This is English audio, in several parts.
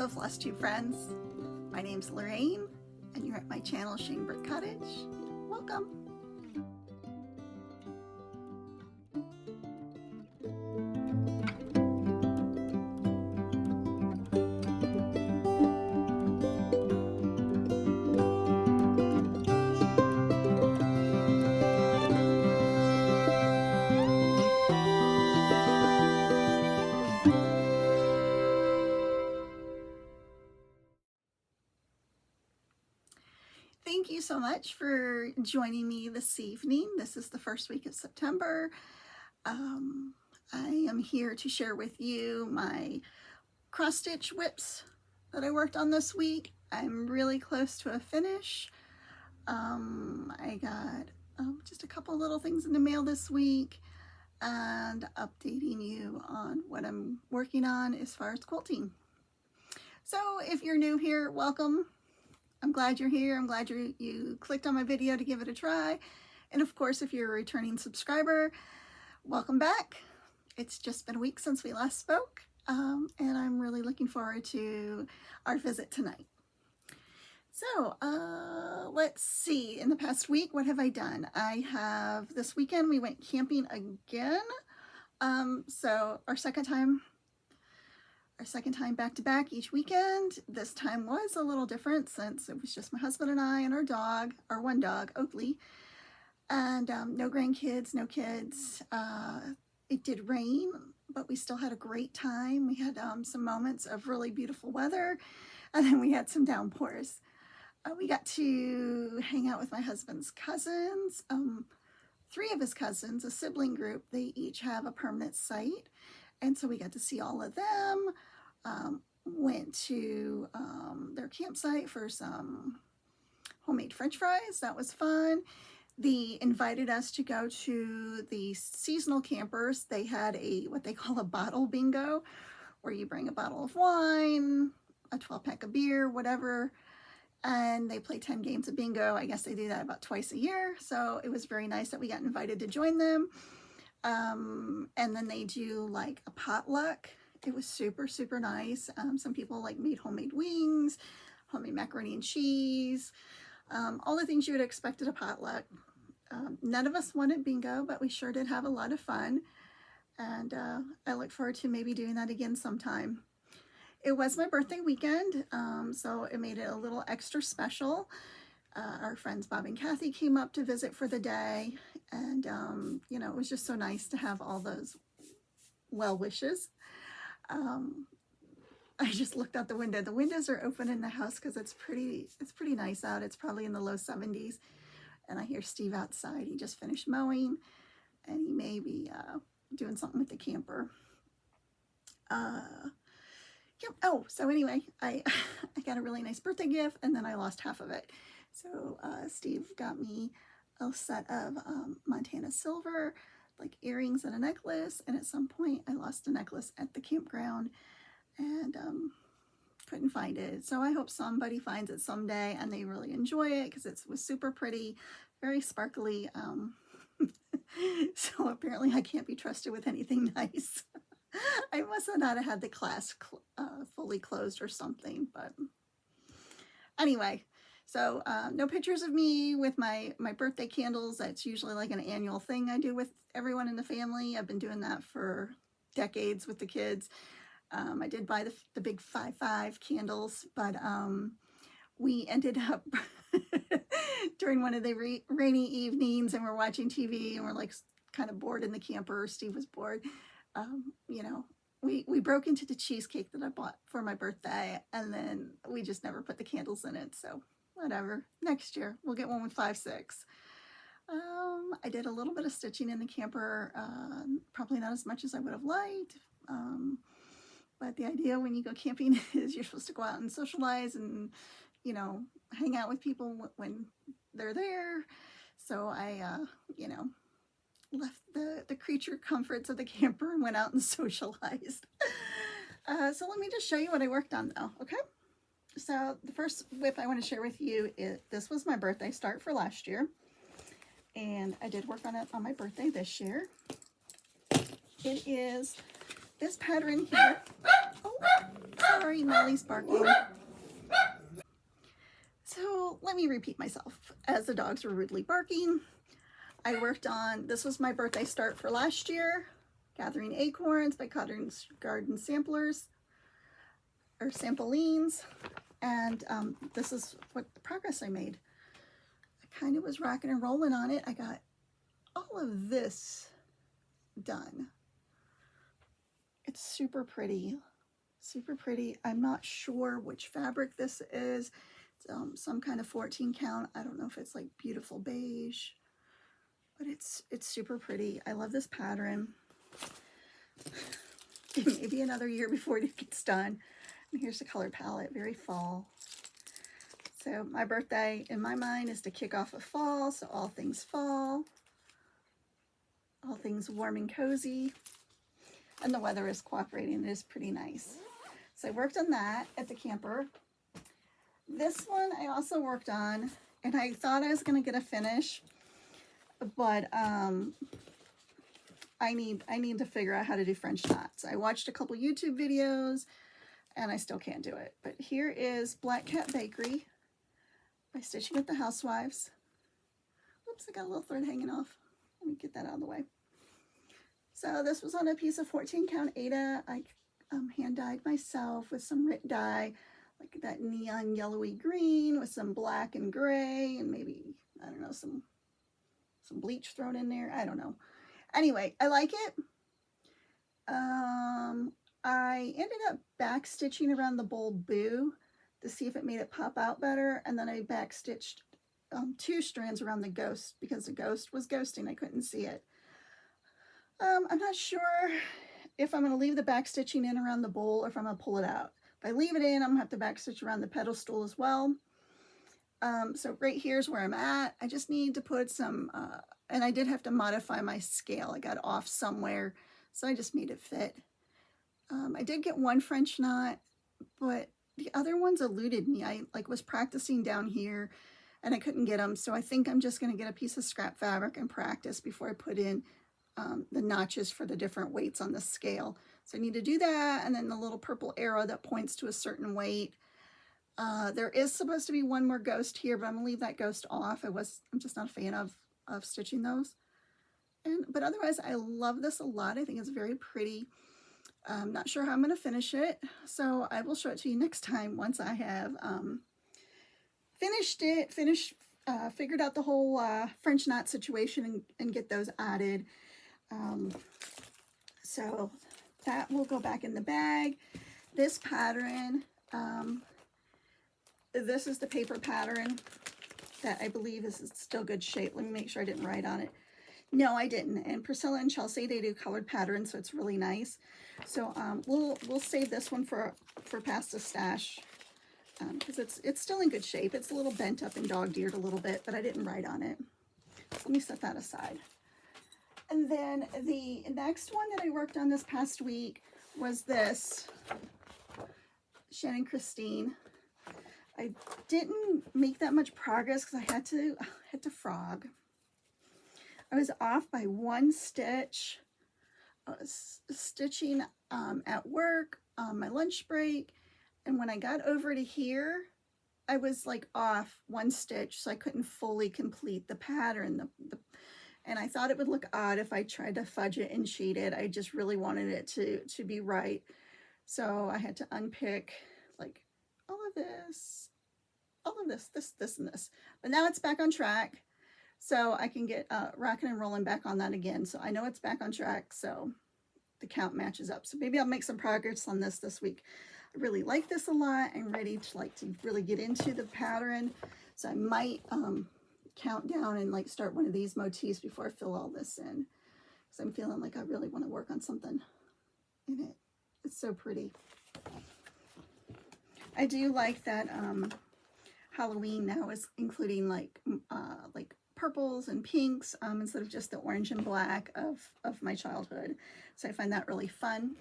Hello Flosstube friends, my name's Lorraine and you're at my channel Shanebrookbrookcottage. Welcome! Thank you so much for joining me this evening. This is the first week of September. I am here to share with you my cross-stitch WIPS that I worked on this week. I'm really close to a finish. I got just a couple little things in the mail this week and updating you on what I'm working on as far as quilting. So if you're new here, welcome. I'm glad you're here. I'm glad you clicked on my video to give it a try. And of course, if you're a returning subscriber, welcome back. It's just been a week since we last spoke, and I'm really looking forward to our visit tonight. So let's see, in the past week, what have I done? This weekend we went camping again. So our second time back to back each weekend. This time was a little different since it was just my husband and I and our dog, our one dog, Oakley, and no grandkids, no kids. It did rain, but we still had a great time. We had some moments of really beautiful weather, and then we had some downpours. We got to hang out with my husband's cousins. 3 of his cousins, a sibling group, they each have a permanent site. And so we got to see all of them, went to their campsite for some homemade French fries. That was fun. They invited us to go to the seasonal campers. They had what they call a bottle bingo, where you bring a bottle of wine, a 12-pack of beer, whatever, and they play 10 games of bingo. I guess they do that about twice a year. So it was very nice that we got invited to join them. And then they do like a potluck. It was super, super nice. Some people like made homemade wings, homemade macaroni and cheese, all the things you would expect at a potluck. None of us wanted bingo, but we sure did have a lot of fun. And I look forward to maybe doing that again sometime. It was my birthday weekend, so it made it a little extra special. Our friends Bob and Kathy came up to visit for the day, and you know, it was just so nice to have all those well wishes. I just looked out the window. The windows are open in the house because it's pretty nice out. It's probably in the low 70s, and I hear Steve outside. He just finished mowing, and he may be doing something with the camper. Yep. Oh, so anyway, I got a really nice birthday gift, and then I lost half of it. So Steve got me a set of Montana silver, like earrings and a necklace, and at some point I lost a necklace at the campground and couldn't find it. So I hope somebody finds it someday and they really enjoy it, because it was super pretty, very sparkly. So apparently I can't be trusted with anything nice. I must have not had the clasp fully closed or something, but anyway. So no pictures of me with my birthday candles. That's usually like an annual thing I do with everyone in the family. I've been doing that for decades with the kids. I did buy the big 5-5 candles, but we ended up during one of the rainy evenings, and we're watching TV, and we're like kind of bored in the camper. Steve was bored. You know, we broke into the cheesecake that I bought for my birthday, and then we just never put the candles in it. So whatever, next year we'll get one with 5-6. I did a little bit of stitching in the camper, probably not as much as I would have liked, but the idea when you go camping is you're supposed to go out and socialize and, you know, hang out with people when they're there. So I, you know, left the creature comforts of the camper and went out and socialized. So let me just show you what I worked on though, okay? So the first WIP I want to share with you is, this was my birthday start for last year, and I did work on it on my birthday this year. It is this pattern here. Oh, Sorry, Molly's barking. So let me repeat myself. As the dogs were rudely barking, I worked on, this was my birthday start for last year, Gathering Acorns by Cotton's Garden Samplers, or Samplines, and this is what the progress I made. I kind of was rocking and rolling on it. I got all of this done. It's super pretty, super pretty. I'm not sure which fabric this is. It's some kind of 14 count. I don't know if it's like beautiful beige, but it's super pretty. I love this pattern. Maybe another year before it gets done. And here's the color palette, very fall. So my birthday in my mind is to kick off of fall, so all things fall, all things warm and cozy, and the weather is cooperating. It is pretty nice. So I worked on that at the camper. This one I also worked on, and I thought I was going to get a finish, but I need to figure out how to do French knots. I watched a couple YouTube videos, and I still can't do it. But here is Black Cat Bakery by Stitching with the Housewives. Oops, I got a little thread hanging off. Let me get that out of the way. So this was on a piece of 14 count Aida. I hand dyed myself with some Rit dye, like that neon yellowy green with some black and gray and maybe, I don't know, some bleach thrown in there. I don't know. Anyway, I like it. I ended up back stitching around the bold boo to see if it made it pop out better, and then I back stitched 2 strands around the ghost because the ghost was ghosting. I couldn't see it. I'm not sure if I'm going to leave the back stitching in around the bowl or if I'm going to pull it out. If I leave it in, I'm going to have to back stitch around the pedestal as well. So right here's where I'm at. I just need to put some, and I did have to modify my scale. I got off somewhere, so I just made it fit. I did get one French knot, but the other ones eluded me. I was practicing down here and I couldn't get them. So I think I'm just going to get a piece of scrap fabric and practice before I put in the notches for the different weights on the scale. So I need to do that, and then the little purple arrow that points to a certain weight. There is supposed to be one more ghost here, but I'm gonna leave that ghost off. I'm just not a fan of stitching those. But otherwise, I love this a lot. I think it's very pretty. I'm not sure how I'm gonna finish it, so I will show it to you next time once I have figured out the whole French knot situation and get those added. So that will go back in the bag. This pattern, this is the paper pattern that I believe is still good shape. Let me make sure I didn't write on it. No, I didn't. And Priscilla and Chelsea, they do colored patterns, so it's really nice. So we'll save this one for past the stash because it's still in good shape. It's a little bent up and dog-eared a little bit, but I didn't write on it. So let me set that aside. And then the next one that I worked on this past week was this Shannon Christine. I didn't make that much progress because I had to frog. I was off by 1 stitch. I was stitching at work on my lunch break, and when I got over to here, I was like off 1 stitch, so I couldn't fully complete the pattern. And I thought it would look odd if I tried to fudge it and cheat it. I just really wanted it to be right. So I had to unpick like all of this, this, and this. But now it's back on track. So I can get rocking and rolling back on that again. So I know it's back on track. So the count matches up. So maybe I'll make some progress on this week. I really like this a lot. I'm ready to really get into the pattern. So I might count down and like start one of these motifs before I fill all this in, because I'm feeling like I really want to work on something in it. It's so pretty. I do like that Halloween now is including like purples and pinks instead of just the orange and black of my childhood. So I find that really fun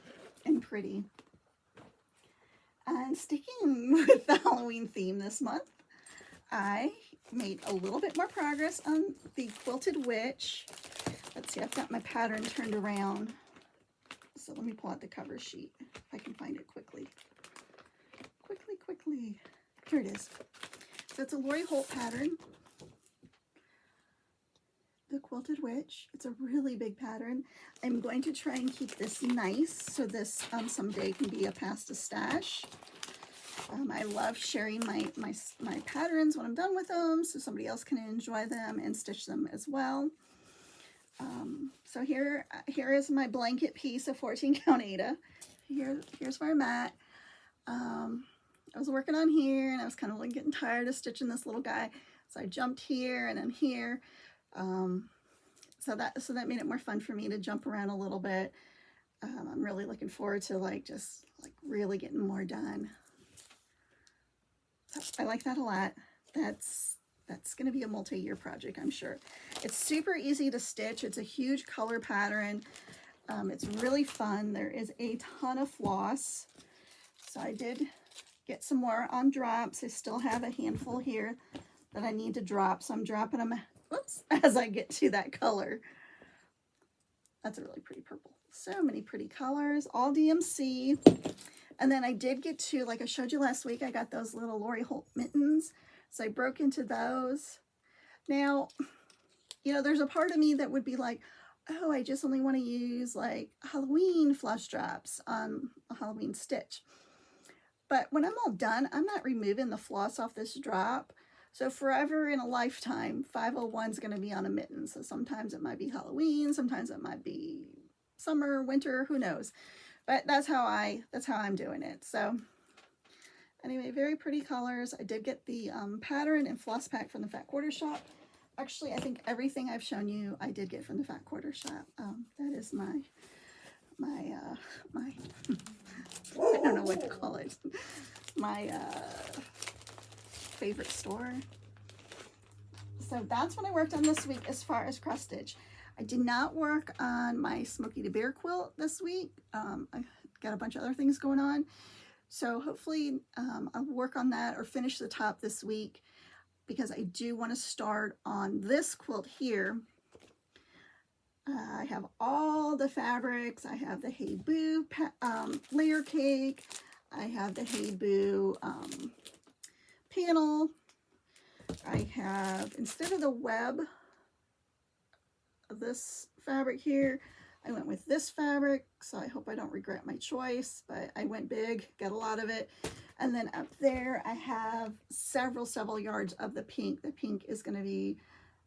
and pretty. And sticking with the Halloween theme this month, I made a little bit more progress on the Quilted Witch. Let's see, I've got my pattern turned around. So let me pull out the cover sheet if I can find it quickly. Here it is. So it's a Lori Holt pattern. The Quilted Witch. It's a really big pattern. I'm going to try and keep this nice so this someday can be a pasta stash. I love sharing my patterns when I'm done with them so somebody else can enjoy them and stitch them as well. So here is my blanket piece of 14 count Aida. Here's where I'm at. I was working on here and I was kind of like getting tired of stitching this little guy. So I jumped here and then here. So that made it more fun for me to jump around a little bit. I'm really looking forward to just really getting more done. So I like that a lot. That's going to be a multi-year project, I'm sure. It's super easy to stitch. It's a huge color pattern. It's really fun. There is a ton of floss. So I did get some more on drops. I still have a handful here that I need to drop. So I'm dropping them, whoops, as I get to that color. That's a really pretty purple. So many pretty colors, all DMC. And then I did get to, like I showed you last week, I got those little Lori Holt mittens. So I broke into those. Now, there's a part of me that would be like, oh, I just only want to use Halloween floss drops on a Halloween stitch. But when I'm all done, I'm not removing the floss off this drop. So forever in a lifetime, 501 is going to be on a mitten. So sometimes it might be Halloween, sometimes it might be summer, winter, who knows. But that's how I'm doing it. So anyway, very pretty colors. I did get the pattern and floss pack from the Fat Quarter Shop. Actually, I think everything I've shown you, I did get from the Fat Quarter Shop. That is my I don't know what to call it. My favorite store. So that's what I worked on this week as far as cross stitch. I did not work on my Smokey the Bear quilt this week. I got a bunch of other things going on. So hopefully I'll work on that or finish the top this week because I do want to start on this quilt here. I have all the fabrics. I have the Hey Boo layer cake. I have the Hey Boo panel. I have, instead of the web of this fabric here, I went with this fabric, so I hope I don't regret my choice, but I went big, got a lot of it. And then up there, I have several yards of the pink. The pink is going to be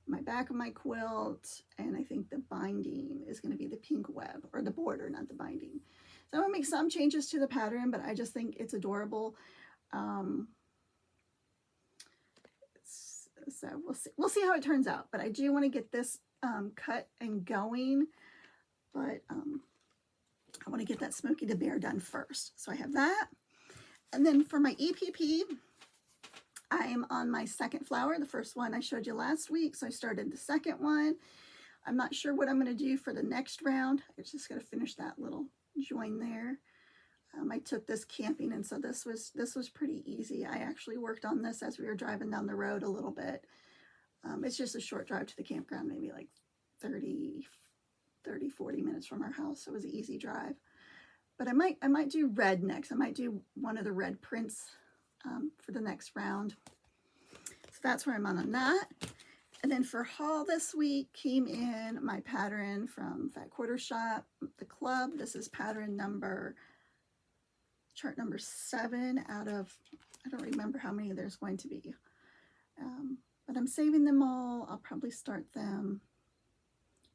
my back of my quilt, and I think the binding is going to be the pink web, or the border, not the binding. So I'm going to make some changes to the pattern, but I just think it's adorable. So we'll see how it turns out, but I do want to get this cut and going, but I want to get that Smokey the Bear done first. So I have that. And then for my EPP, I am on my second flower. The first one I showed you last week, so I started the second one. I'm not sure what I'm going to do for the next round. I just got to finish that little join there. I took this camping, and so this was pretty easy. I actually worked on this as we were driving down the road a little bit. It's just a short drive to the campground, maybe like 30, 40 minutes from our house. So it was an easy drive. But I might do red next. I might do one of the red prints for the next round. So that's where I'm on that. And then for haul this week came in my pattern from Fat Quarter Shop, the club. This is pattern chart number 7 out of, I don't remember how many there's going to be. But I'm saving them all. I'll probably start them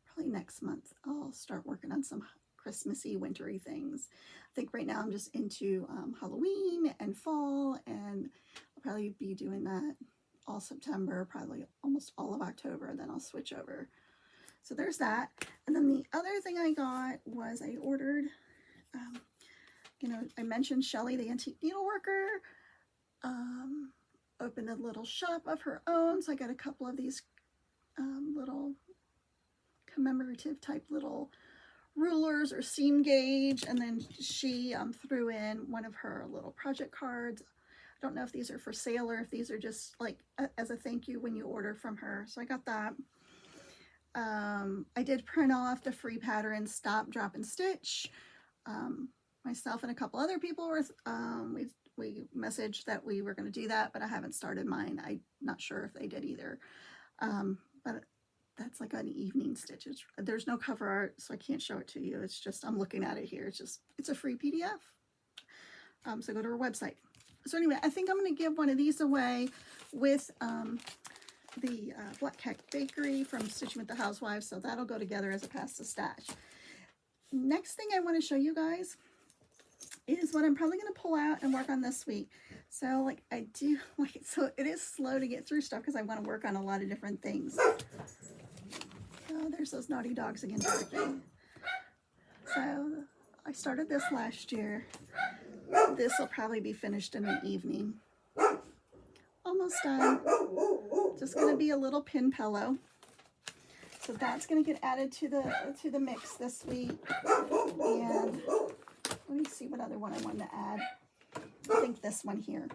probably next month. I'll start working on some Christmassy, wintry things. I think right now I'm just into Halloween and fall, and I'll probably be doing that all September, probably almost all of October, then I'll switch over. So there's that. And then the other thing I got was I ordered, I mentioned Shelly, the antique needleworker, opened a little shop of her own. So I got a couple of these little commemorative type little rulers or seam gauge, and then she threw in one of her little project cards. I don't know if these are for sale or if these are just like as a thank you when you order from her. So I got that. I did print off the free pattern Stop, Drop, and Stitch. myself and a couple other people were, we messaged that we were going to do that, but I haven't started mine. I'm not sure if they did either. But that's like an evening stitch. There's no cover art, so I can't show it to you. It's just, I'm looking at it here. It's a free PDF. So go to our website. So anyway, I think I'm going to give one of these away with the Black Cat Bakery from Stitching with the Housewives. So that'll go together as a pasta stash. Next thing I want to show you guys is what I'm probably going to pull out and work on this week. So like I do, like, so it is slow to get through stuff because I want to work on a lot of different things. Oh, there's those naughty dogs again barking. So I started this last year. This will probably be finished in the evening. Almost done. Just going to be a little pin pillow. So that's going to get added to the mix this week. And let me see what other one I wanted to add. I think this one here.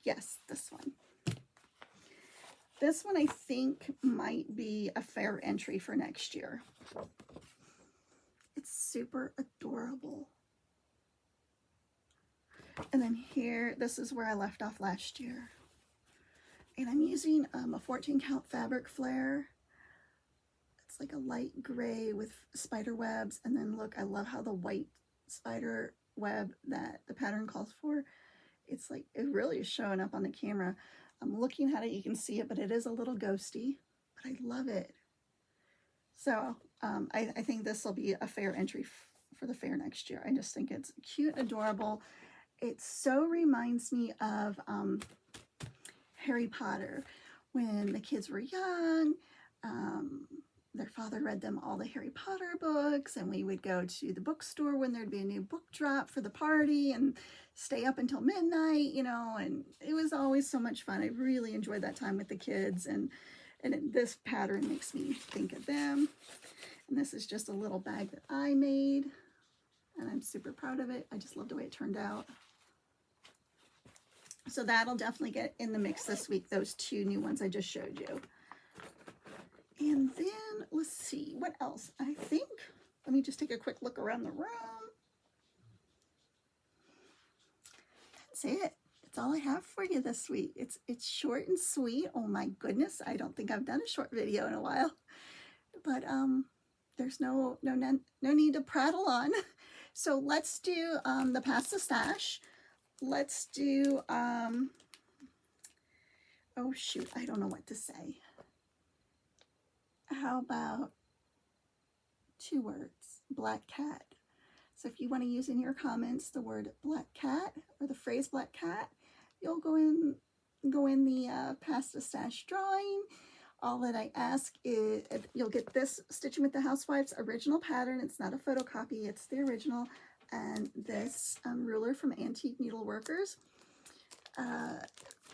Yes, this one. This one I think might be a fair entry for next year. It's super adorable. And then here, this is where I left off last year. And I'm using a 14 count fabric flare. It's like a light gray with spider webs. And then look, I love how the white spider web that the pattern calls for, it's like, it really is showing up on the camera. I'm looking at it, you can see it, but it is a little ghosty, but I love it. So I think this will be a fair entry for the fair next year. I just think it's cute, adorable. It so reminds me of Harry Potter. When the kids were young, their father read them all the Harry Potter books, and we would go to the bookstore when there'd be a new book drop for the party and stay up until midnight, you know, and it was always so much fun. I really enjoyed that time with the kids, and this pattern makes me think of them. And this is just a little bag that I made, and I'm super proud of it. I just love the way it turned out. So that'll definitely get in the mix this week, those two new ones I just showed you. And then, let's see, what else? I think, let me just take a quick look around the room. That's it. That's all I have for you this week. It's short and sweet. Oh my goodness, I don't think I've done a short video in a while. But there's no need to prattle on. So let's do the pasta stash. Let's do, oh shoot, I don't know what to say. How about 2 words, black cat? So if you want to use in your comments the word black cat or the phrase black cat, you'll go in the pasta stash drawing. All that I ask is you'll get this Stitching with the Housewives original pattern. It's not a photocopy, it's the original. And this ruler from Antique Needleworkers.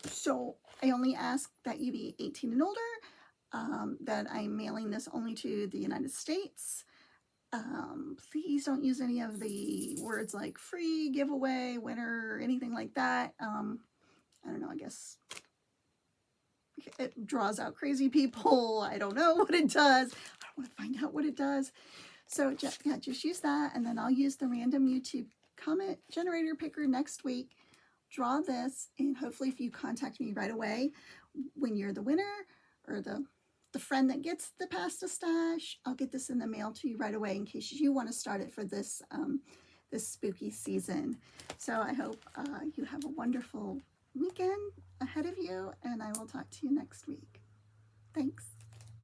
So I only ask that you be 18 and older, that I'm mailing this only to the United States. Please don't use any of the words like free, giveaway, winner, or anything like that. I don't know, I guess it draws out crazy people. I don't know what it does. I want to find out what it does. So just use that, and then I'll use the random YouTube comment generator picker next week. Draw this, and hopefully if you contact me right away when you're the winner or the friend that gets the pasta stash, I'll get this in the mail to you right away in case you want to start it for this this spooky season. So I hope you have a wonderful weekend ahead of you, and I will talk to you next week. Thanks.